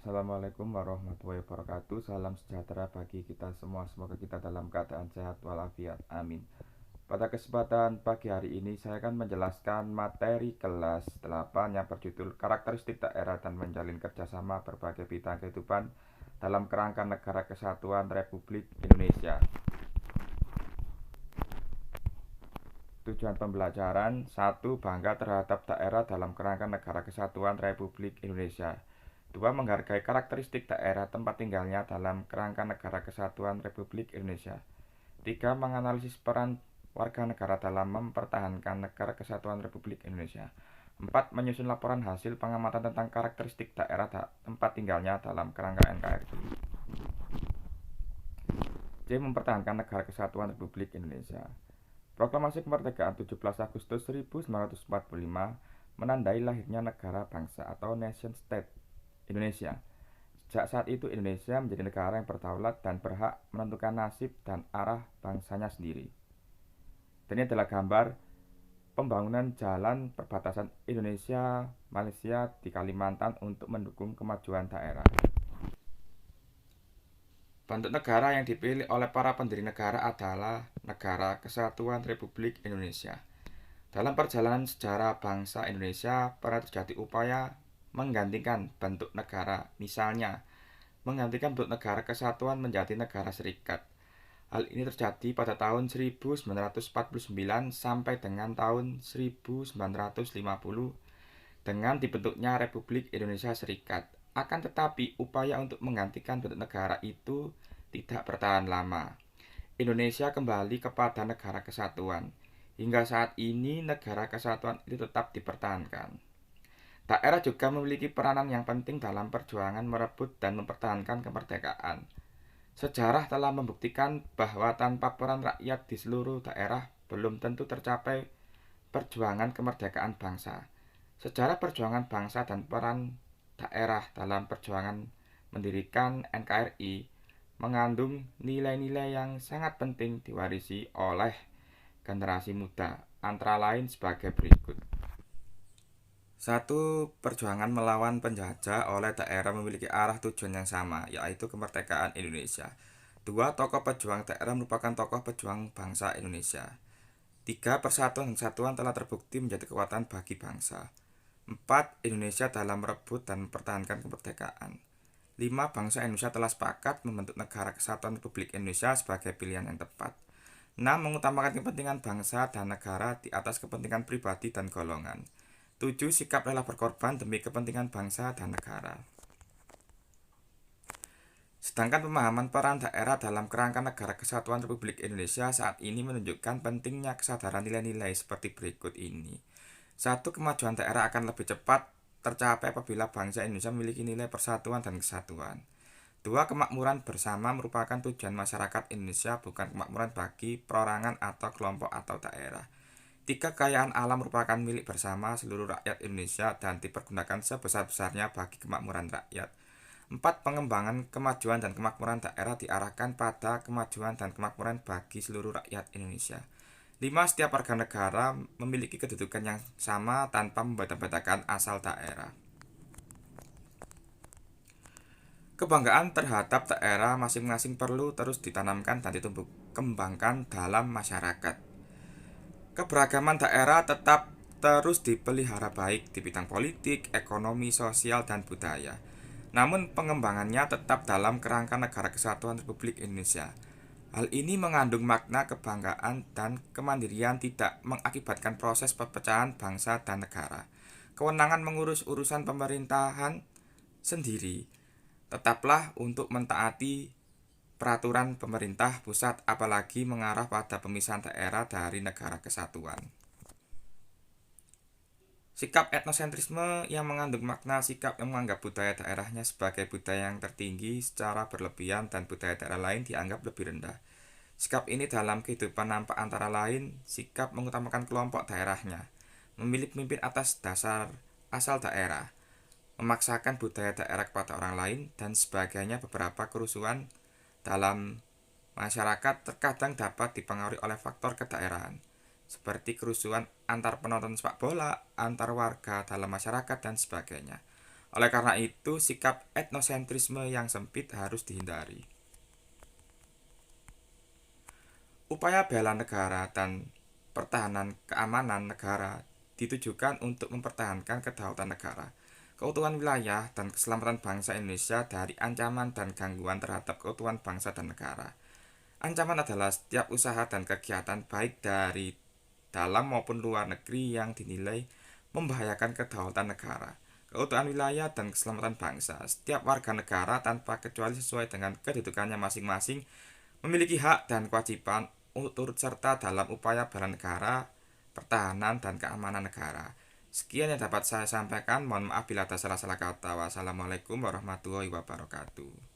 Assalamualaikum warahmatullahi wabarakatuh. Salam sejahtera bagi kita semua. Semoga kita dalam keadaan sehat walafiat. Amin. Pada kesempatan pagi hari ini saya akan menjelaskan materi kelas 8 yang berjudul Karakteristik Daerah dan Menjalin Kerjasama Berbagai Bidang Kehidupan dalam Kerangka Negara Kesatuan Republik Indonesia. Tujuan pembelajaran: 1. Bangga terhadap daerah dalam kerangka Negara Kesatuan Republik Indonesia. 2. Menghargai karakteristik daerah tempat tinggalnya dalam kerangka Negara Kesatuan Republik Indonesia. 3. Menganalisis peran warga negara dalam mempertahankan Negara Kesatuan Republik Indonesia. 4. Menyusun laporan hasil pengamatan tentang karakteristik daerah tempat tinggalnya dalam kerangka NKRI. C. Mempertahankan Negara Kesatuan Republik Indonesia. Proklamasi Kemerdekaan 17 Agustus 1945 menandai lahirnya negara bangsa atau nation state Indonesia. Sejak saat itu Indonesia menjadi negara yang berdaulat dan berhak menentukan nasib dan arah bangsanya sendiri. Dan ini adalah gambar pembangunan jalan perbatasan Indonesia-Malaysia di Kalimantan untuk mendukung kemajuan daerah. Bentuk negara yang dipilih oleh para pendiri negara adalah Negara Kesatuan Republik Indonesia. Dalam perjalanan sejarah bangsa Indonesia, pernah terjadi upaya menggantikan bentuk negara, misalnya menggantikan bentuk negara kesatuan menjadi negara serikat. Hal ini terjadi pada tahun 1949 sampai dengan tahun 1950 dengan dibentuknya Republik Indonesia Serikat. Akan tetapi, upaya untuk menggantikan bentuk negara itu tidak bertahan lama. Indonesia kembali kepada negara kesatuan. Hingga saat ini, negara kesatuan itu tetap dipertahankan. Daerah juga memiliki peranan yang penting dalam perjuangan merebut dan mempertahankan kemerdekaan. Sejarah telah membuktikan bahwa tanpa peran rakyat di seluruh daerah belum tentu tercapai perjuangan kemerdekaan bangsa. Sejarah perjuangan bangsa dan peran daerah dalam perjuangan mendirikan NKRI mengandung nilai-nilai yang sangat penting diwarisi oleh generasi muda, antara lain sebagai berikut. 1. Perjuangan melawan penjajah oleh daerah memiliki arah tujuan yang sama, yaitu kemerdekaan Indonesia. 2. Tokoh pejuang daerah merupakan tokoh pejuang bangsa Indonesia. 3. Persatuan dan kesatuan telah terbukti menjadi kekuatan bagi bangsa. 4. Indonesia dalam merebut dan mempertahankan kemerdekaan. 5. Bangsa Indonesia telah sepakat membentuk Negara Kesatuan Republik Indonesia sebagai pilihan yang tepat. 6. Mengutamakan kepentingan bangsa dan negara di atas kepentingan pribadi dan golongan. 7. Sikap rela berkorban demi kepentingan bangsa dan negara. Sedangkan pemahaman peran daerah dalam kerangka Negara Kesatuan Republik Indonesia saat ini menunjukkan pentingnya kesadaran nilai-nilai seperti berikut ini. 1. Kemajuan daerah akan lebih cepat tercapai apabila bangsa Indonesia memiliki nilai persatuan dan kesatuan. 2. Kemakmuran bersama merupakan tujuan masyarakat Indonesia, bukan kemakmuran bagi perorangan atau kelompok atau daerah. 3. Kekayaan alam merupakan milik bersama seluruh rakyat Indonesia dan dipergunakan sebesar-besarnya bagi kemakmuran rakyat. 4. Pengembangan, kemajuan, dan kemakmuran daerah diarahkan pada kemajuan dan kemakmuran bagi seluruh rakyat Indonesia. 5. Setiap warga negara memiliki kedudukan yang sama tanpa membeda-bedakan asal daerah. Kebanggaan terhadap daerah masing-masing perlu terus ditanamkan dan ditumbuh kembangkan dalam masyarakat. Keberagaman daerah tetap terus dipelihara baik di bidang politik, ekonomi, sosial, dan budaya. Namun pengembangannya tetap dalam kerangka Negara Kesatuan Republik Indonesia. Hal ini mengandung makna kebanggaan dan kemandirian, tidak mengakibatkan proses perpecahan bangsa dan negara. Kewenangan mengurus urusan pemerintahan sendiri tetaplah untuk mentaati peraturan pemerintah pusat, apalagi mengarah pada pemisahan daerah dari negara kesatuan. Sikap etnosentrisme yang mengandung makna sikap yang menganggap budaya daerahnya sebagai budaya yang tertinggi secara berlebihan dan budaya daerah lain dianggap lebih rendah. Sikap ini dalam kehidupan nampak antara lain sikap mengutamakan kelompok daerahnya, memilih pemimpin atas dasar asal daerah, memaksakan budaya daerah kepada orang lain, dan sebagainya. Beberapa kerusuhan dalam masyarakat terkadang dapat dipengaruhi oleh faktor kedaerahan, seperti kerusuhan antar penonton sepak bola, antar warga dalam masyarakat, dan sebagainya. Oleh karena itu, sikap etnosentrisme yang sempit harus dihindari. Upaya bela negara dan pertahanan keamanan negara ditujukan untuk mempertahankan kedaulatan negara, keutuhan wilayah, dan keselamatan bangsa Indonesia dari ancaman dan gangguan terhadap keutuhan bangsa dan negara. Ancaman adalah setiap usaha dan kegiatan baik dari dalam maupun luar negeri yang dinilai membahayakan kedaulatan negara, keutuhan wilayah, dan keselamatan bangsa. Setiap warga negara tanpa kecuali sesuai dengan kedudukannya masing-masing memiliki hak dan kewajiban untuk turut serta dalam upaya bela negara, pertahanan, dan keamanan negara. Sekian yang dapat saya sampaikan. Mohon maaf bila ada salah-salah kata. Wassalamualaikum warahmatullahi wabarakatuh.